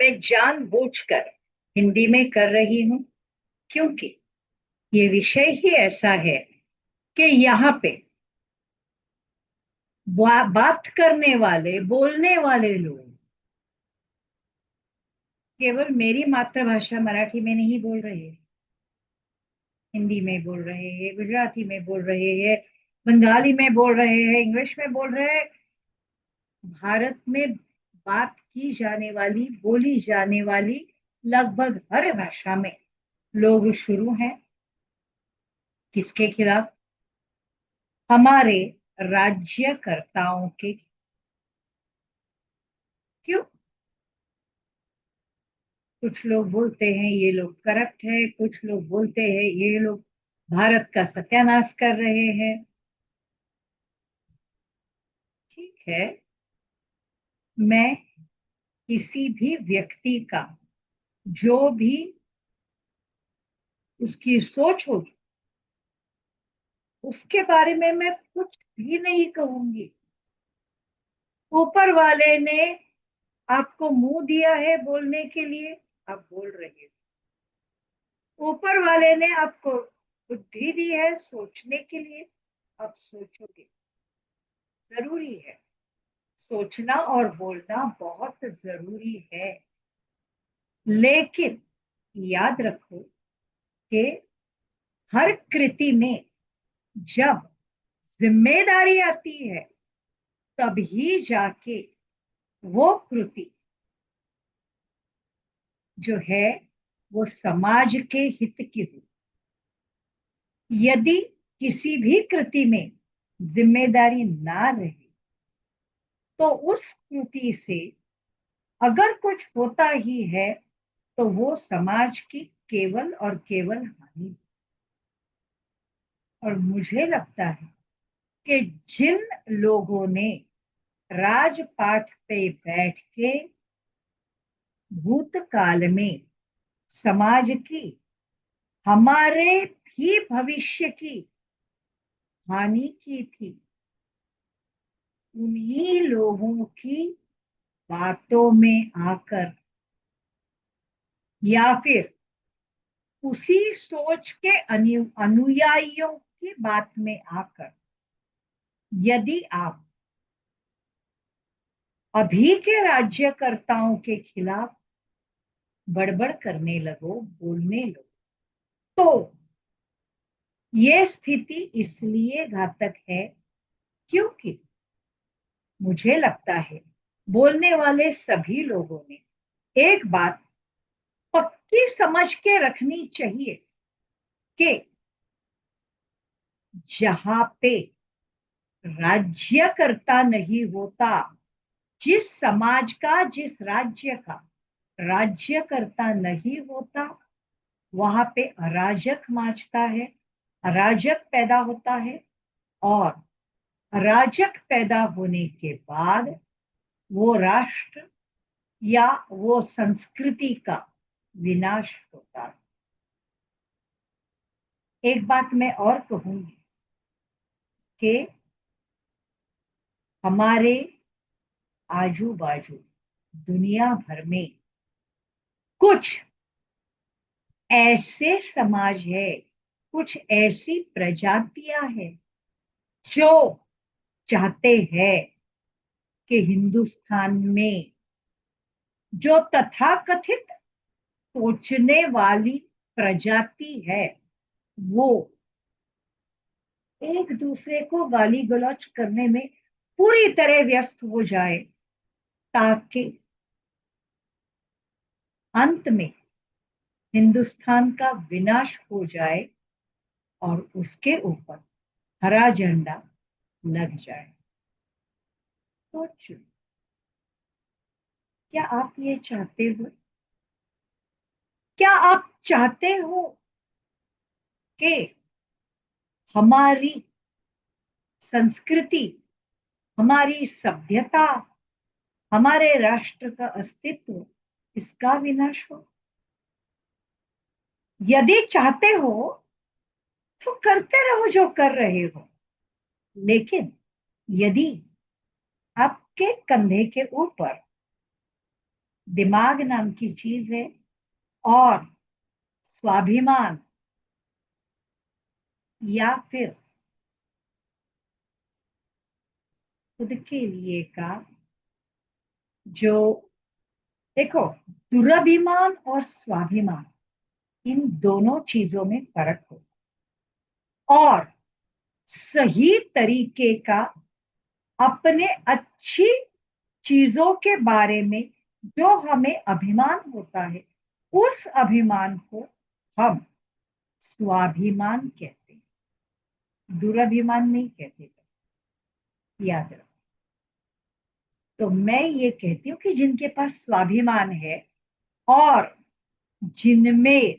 मैं जानबूझकर हिंदी में कर रही हूं, क्योंकि ये विषय ही ऐसा है कि यहाँ पे बात करने वाले, बोलने वाले लोग केवल मेरी मातृभाषा मराठी में नहीं बोल रहे, हिंदी में बोल रहे हैं, गुजराती में बोल रहे हैं, बंगाली में बोल रहे हैं, इंग्लिश में बोल रहे हैं। भारत में बात की जाने वाली, बोली जाने वाली लगभग हर भाषा में लोग शुरू हैं। किसके खिलाफ? हमारे राज्यकर्ताओं के। क्यों? कुछ लोग बोलते हैं ये लोग करप्ट है, कुछ लोग बोलते हैं ये लोग भारत का सत्यानाश कर रहे हैं। ठीक है, मैं किसी भी व्यक्ति का जो भी उसकी सोच होगी उसके बारे में मैं कुछ भी नहीं कहूंगी। ऊपर वाले ने आपको मुंह दिया है बोलने के लिए, आप बोल रहे हो। ऊपर वाले ने आपको बुद्धि दी है सोचने के लिए, आप सोचोगे। जरूरी है, सोचना और बोलना बहुत जरूरी है। लेकिन याद रखो कि हर कृति में जब जिम्मेदारी आती है तभी जाके वो कृति जो है वो समाज के हित की हो। यदि किसी भी कृति में जिम्मेदारी ना रहे तो उस कृति से अगर कुछ होता ही है तो वो समाज की केवल और केवल हानि। और मुझे लगता है कि जिन लोगों ने राजपाट पे बैठ के भूतकाल में समाज की, हमारे भी भविष्य की हानि की थी, उन्हीं लोगों की बातों में आकर या फिर उसी सोच के अनुयायियों की बात में आकर यदि आप अभी के राज्यकर्ताओं के खिलाफ बड़बड़ करने लगो, बोलने लगो, तो ये स्थिति इसलिए घातक है क्योंकि मुझे लगता है बोलने वाले सभी लोगों ने एक बात पक्की समझ के रखनी चाहिए कि जहां पे राज्यकर्ता नहीं होता, जिस समाज का, जिस राज्य का राज्यकर्ता नहीं होता, वहां पे अराजक माचता है, अराजक पैदा होता है। और अराजक पैदा होने के बाद वो राष्ट्र या वो संस्कृति का विनाश होता है। एक बात मैं और कहूंगी कि हमारे आजू बाजू दुनिया भर में कुछ ऐसे समाज है, कुछ ऐसी प्रजातियां हैं जो चाहते हैं कि हिंदुस्तान में जो तथाकथित सोचने वाली प्रजाति है वो एक दूसरे को गाली गलौज करने में पूरी तरह व्यस्त हो जाए, ताकि अंत में हिंदुस्तान का विनाश हो जाए और उसके ऊपर हरा झंडा लग जाए। सोचो, क्या आप ये चाहते हो? क्या आप चाहते हो कि हमारी संस्कृति, हमारी सभ्यता, हमारे राष्ट्र का अस्तित्व इसका विनाश हो? यदि चाहते हो तो करते रहो जो कर रहे हो। लेकिन यदि आपके कंधे के ऊपर दिमाग नाम की चीज है, और स्वाभिमान या फिर खुद के लिए का जो, देखो, दुराभिमान और स्वाभिमान, इन दोनों चीजों में फर्क हो, और सही तरीके का अपने अच्छी चीजों के बारे में जो हमें अभिमान होता है, उस अभिमान को हम स्वाभिमान कहते हैं, दुराभिमान नहीं कहते। याद रखो। तो मैं ये कहती हूँ कि जिनके पास स्वाभिमान है और जिनमें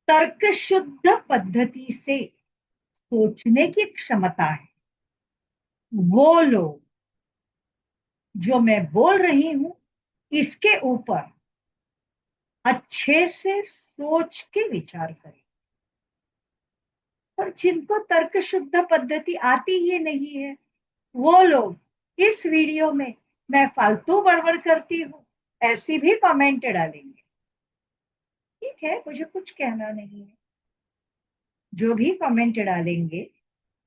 तर्क शुद्ध पद्धति से सोचने की क्षमता है, वो लोग जो मैं बोल रही हूं इसके ऊपर अच्छे से सोच के विचार करें। और जिनको तर्क शुद्ध पद्धति आती ही नहीं है, वो लोग इस वीडियो में मैं फालतू बड़बड़ करती हूँ ऐसी भी कमेंट डालेंगे। ठीक है, मुझे कुछ कहना नहीं है। जो भी कमेंट डालेंगे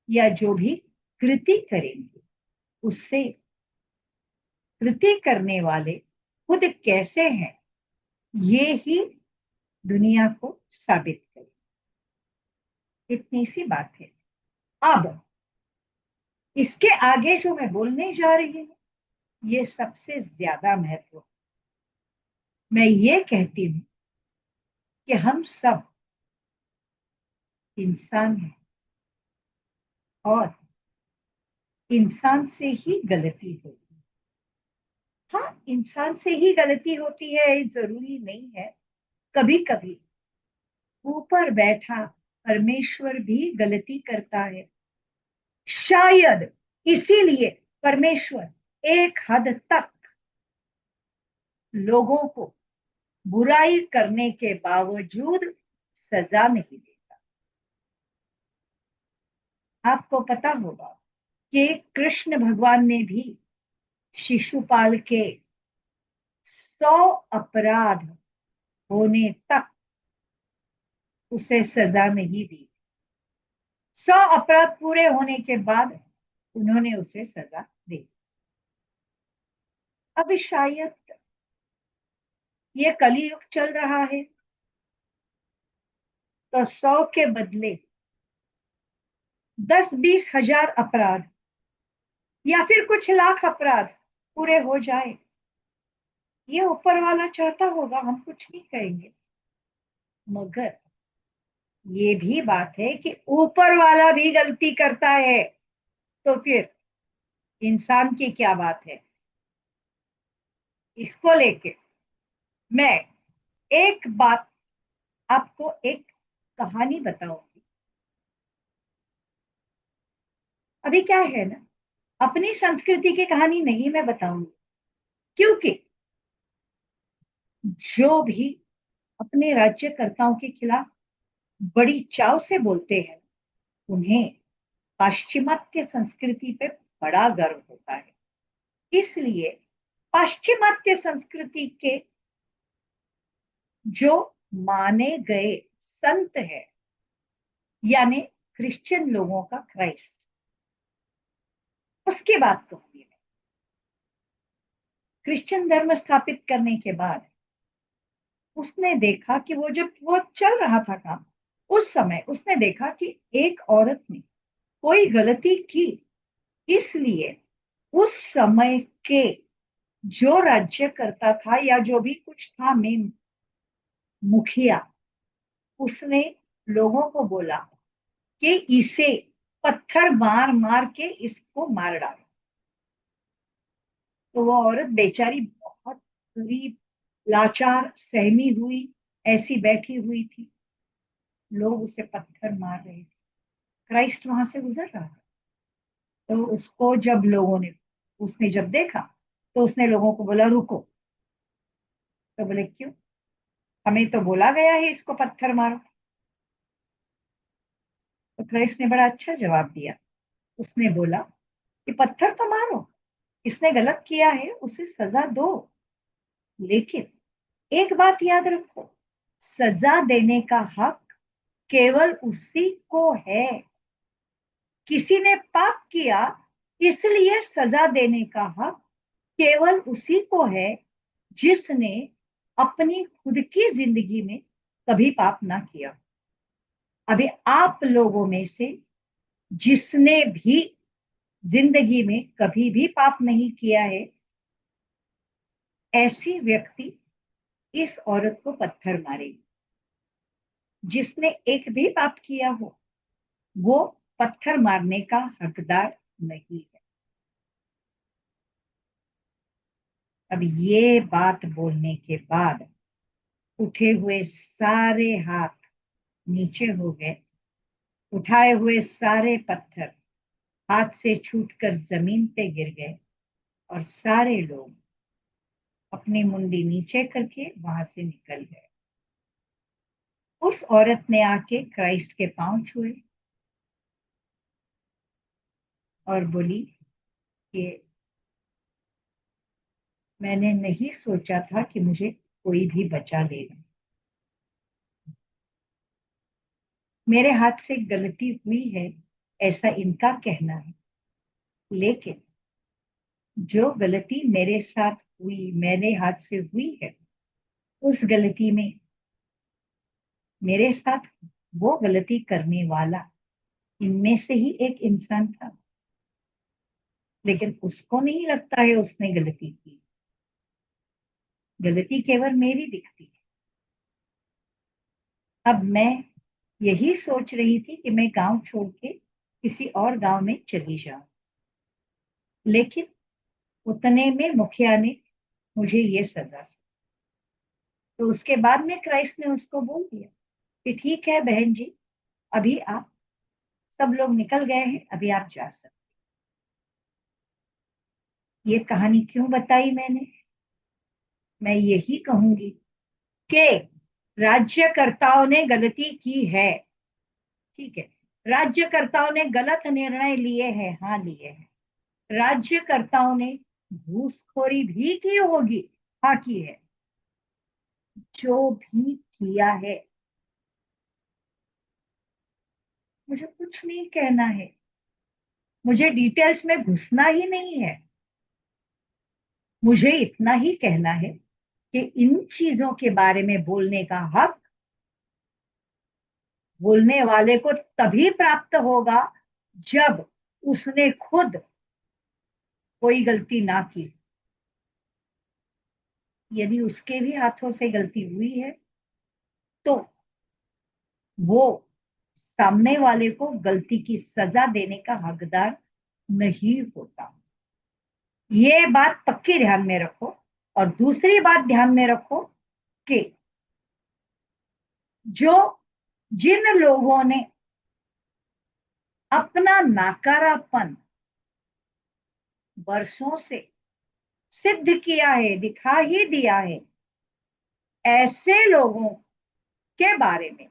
या जो भी कृति करेंगे, उससे कृति करने वाले खुद कैसे हैं ये ही दुनिया को साबित करें। इतनी सी बात है। अब इसके आगे जो मैं बोलने जा रही हूँ, ये सबसे ज्यादा महत्व। मैं ये कहती हूँ कि हम सब इंसान हैं, और इंसान से ही गलती होती है। हाँ, इंसान से ही गलती होती है जरूरी नहीं है। कभी कभी ऊपर बैठा परमेश्वर भी गलती करता है। शायद इसीलिए परमेश्वर एक हद तक लोगों को बुराई करने के बावजूद सजा नहीं देता। आपको पता होगा कि कृष्ण भगवान ने भी शिशुपाल के 100 अपराध होने तक उसे सजा नहीं दी। 100 अपराध पूरे होने के बाद उन्होंने उसे सजा दी। अब शायद ये कलयुग चल रहा है, तो 100 के बदले 10-20 हजार अपराध या फिर कुछ लाख अपराध पूरे हो जाए, ये ऊपर वाला चाहता होगा, हम कुछ नहीं कहेंगे। मगर ये भी बात है कि ऊपर वाला भी गलती करता है, तो फिर इंसान की क्या बात है। इसको लेके मैं एक बात, आपको एक कहानी बताऊंगी। अभी क्या है ना, अपनी संस्कृति की कहानी नहीं मैं बताऊंगी, क्योंकि जो भी अपने राज्यकर्ताओं के खिलाफ बड़ी चाव से बोलते हैं, उन्हें पाश्चिमात्य संस्कृति पे बड़ा गर्व होता है। इसलिए पाश्चिमात्य संस्कृति के जो माने गए संत है, यानी क्रिश्चियन लोगों का क्राइस्ट, उसकी बात कहूंगी मैं। क्रिश्चियन धर्म स्थापित करने के बाद उसने देखा कि वो जब वो चल रहा था काम, उस समय उसने देखा कि एक औरत ने कोई गलती की, इसलिए उस समय के जो राज्य करता था या जो भी कुछ था मेन मुखिया, उसने लोगों को बोला कि इसे पत्थर मार मार के इसको मार डालो। तो वो औरत बेचारी बहुत गरीब, लाचार, सहमी हुई, ऐसी बैठी हुई थी। लोग उसे पत्थर मार रहे थे, क्राइस्ट वहां से गुजर रहा था। तो उसको जब लोगों ने, उसने जब देखा, तो उसने लोगों को बोला रुको। तो बोले क्यों, हमें तो बोला गया है इसको पत्थर मारो। तो क्राइस्ट ने बड़ा अच्छा जवाब दिया। उसने बोला कि पत्थर तो मारो, इसने गलत किया है, उसे सजा दो, लेकिन एक बात याद रखो, सजा देने का हक केवल उसी को है। किसी ने पाप किया, इसलिए सजा देने का हक केवल उसी को है जिसने अपनी खुद की जिंदगी में कभी पाप ना किया। अभी आप लोगों में से जिसने भी जिंदगी में कभी भी पाप नहीं किया है, ऐसी व्यक्ति इस औरत को पत्थर मारेगी। जिसने एक भी पाप किया हो, वो पत्थर मारने का हकदार नहीं है। अब ये बात बोलने के बाद उठे हुए सारे हाथ नीचे हो गए, उठाए हुए सारे पत्थर हाथ से छूटकर जमीन पे गिर गए, और सारे लोग अपनी मुंडी नीचे करके वहां से निकल गए। उस औरत ने आके क्राइस्ट के पांव छुए और बोली कि मैंने नहीं सोचा था कि मुझे कोई भी बचा लेगा। मेरे हाथ से गलती हुई है, ऐसा इनका कहना है, लेकिन जो गलती मेरे साथ हुई, मेरे हाथ से हुई है, उस गलती में मेरे साथ वो गलती करने वाला इनमें से ही एक इंसान था, लेकिन उसको नहीं लगता है उसने गलती की। गलती केवल मेरी दिखती है। अब मैं यही सोच रही थी कि मैं गांव छोड़ के किसी और गांव में चली जाऊं, लेकिन उतने में मुखिया ने मुझे ये सजा दी। तो उसके बाद में क्राइस्ट ने उसको बोल दिया कि ठीक है बहन जी, अभी आप, सब लोग निकल गए हैं, अभी आप जा सकते। ये कहानी क्यों बताई मैंने? मैं यही कहूंगी कि राज्यकर्ताओं ने गलती की है, ठीक है, राज्यकर्ताओं ने गलत निर्णय लिए हैं, हाँ लिए हैं। राज्यकर्ताओं ने घूसखोरी भी की होगी, हाँ की है। जो भी किया है, मुझे कुछ नहीं कहना है, मुझे डिटेल्स में घुसना ही नहीं है। मुझे इतना ही कहना है कि इन चीजों के बारे में बोलने का हक बोलने वाले को तभी प्राप्त होगा जब उसने खुद कोई गलती ना की। यदि उसके भी हाथों से गलती हुई है, तो वो सामने वाले को गलती की सजा देने का हकदार नहीं होता। ये बात पक्की ध्यान में रखो। और दूसरी बात ध्यान में रखो कि जो जिन लोगों ने अपना नाकारापन वर्षों से सिद्ध किया है, दिखा ही दिया है, ऐसे लोगों के बारे में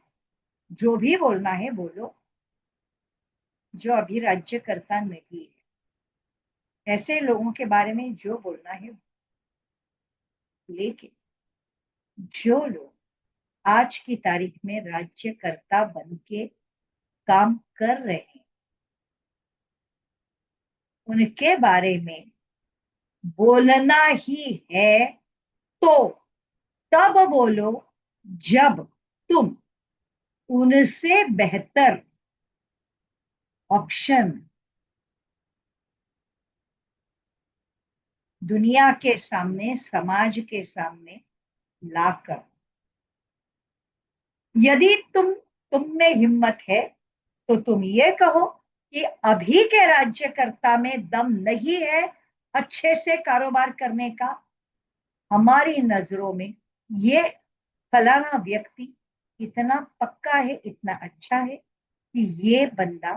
जो भी बोलना है बोलो, जो अभी राज्यकर्ता नहीं है, ऐसे लोगों के बारे में जो बोलना है। लेकिन जो लोग आज की तारीख में राज्यकर्ता बन के काम कर रहे हैं, उनके बारे में बोलना ही है, तो तब बोलो जब तुम उनसे बेहतर ऑप्शन दुनिया के सामने, समाज के सामने लाकर, यदि तुम में हिम्मत है, तो तुम ये कहो कि अभी के राज्यकर्ता में दम नहीं है अच्छे से कारोबार करने का। हमारी नजरों में ये फलाना व्यक्ति इतना पक्का है, इतना अच्छा है कि ये बंदा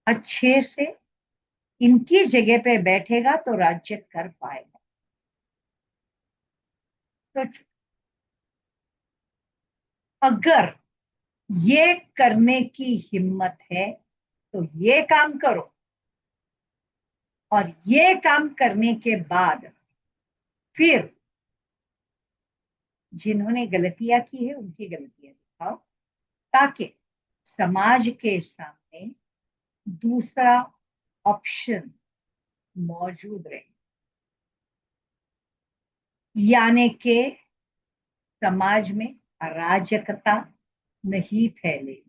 अच्छे से इनकी जगह पे बैठेगा तो राज्य कर पाएगा। तो अगर ये करने की हिम्मत है, तो ये काम करो। और ये काम करने के बाद फिर जिन्होंने गलतियां की है उनकी गलतियां दिखाओ, ताकि समाज के सामने दूसरा ऑप्शन मौजूद रहे, यानी कि समाज में अराजकता नहीं फैले।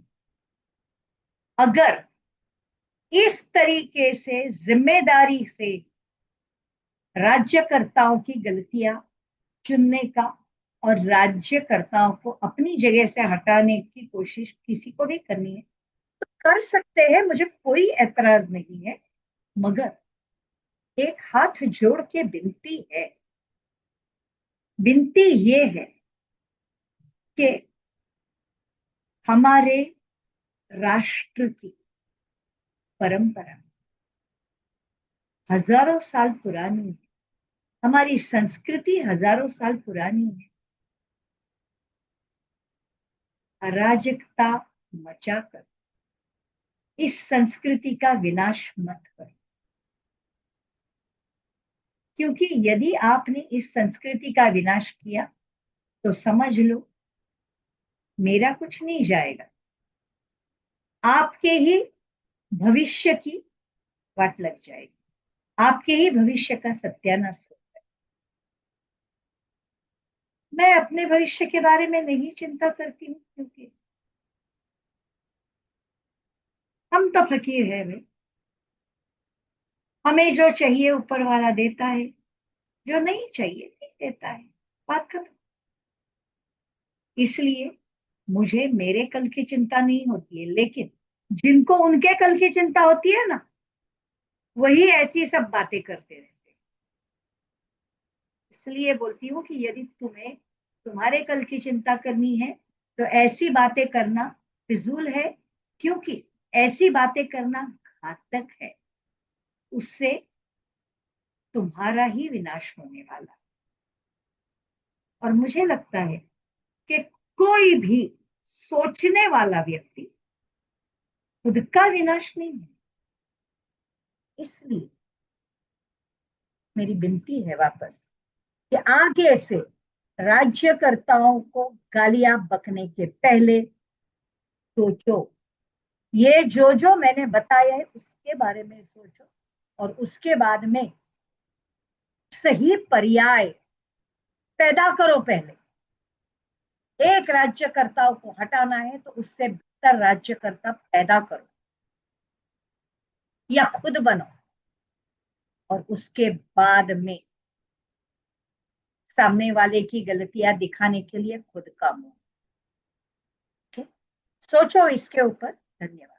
अगर इस तरीके से जिम्मेदारी से राज्यकर्ताओं की गलतियां चुनने का और राज्यकर्ताओं को अपनी जगह से हटाने की कोशिश किसी को भी करनी है तो कर सकते हैं, मुझे कोई एतराज नहीं है। मगर एक हाथ जोड़ के विनती है, विनती ये है कि हमारे राष्ट्र की परंपरा हजारों साल पुरानी है, हमारी संस्कृति हजारों साल पुरानी है। अराजकता मचाकर इस संस्कृति का विनाश मत करो, क्योंकि यदि आपने इस संस्कृति का विनाश किया तो समझ लो मेरा कुछ नहीं जाएगा, आपके ही भविष्य की वाट लग जाएगी, आपके ही भविष्य का सत्यानाश हो। मैं अपने भविष्य के बारे में नहीं चिंता करती हूँ, क्योंकि हम तो फकीर है भाई, हमें जो चाहिए ऊपर वाला देता है, जो नहीं चाहिए नहीं देता है, बात खत्म। इसलिए मुझे मेरे कल की चिंता नहीं होती है, लेकिन जिनको उनके कल की चिंता होती है ना, वही ऐसी सब बातें करते रहते हैं। इसलिए बोलती हूँ कि यदि तुम्हें तुम्हारे कल की चिंता करनी है तो ऐसी बातें करना फिजूल है, क्योंकि ऐसी बातें करना घातक है, उससे तुम्हारा ही विनाश होने वाला। और मुझे लगता है कि कोई भी सोचने वाला व्यक्ति खुद का विनाश नहीं है। इसलिए मेरी विनती है वापस कि आगे से राज्यकर्ताओं को गालियां बकने के पहले सोचो, ये जो मैंने बताया है उसके बारे में सोचो, और उसके बाद में सही पर्याय पैदा करो। पहले एक राज्यकर्ताओं को हटाना है तो उससे बेहतर राज्यकर्ता पैदा करो या खुद बनो, और उसके बाद में सामने वाले की गलतियां दिखाने के लिए खुद काम हो। सोचो इसके ऊपर। धन्यवाद।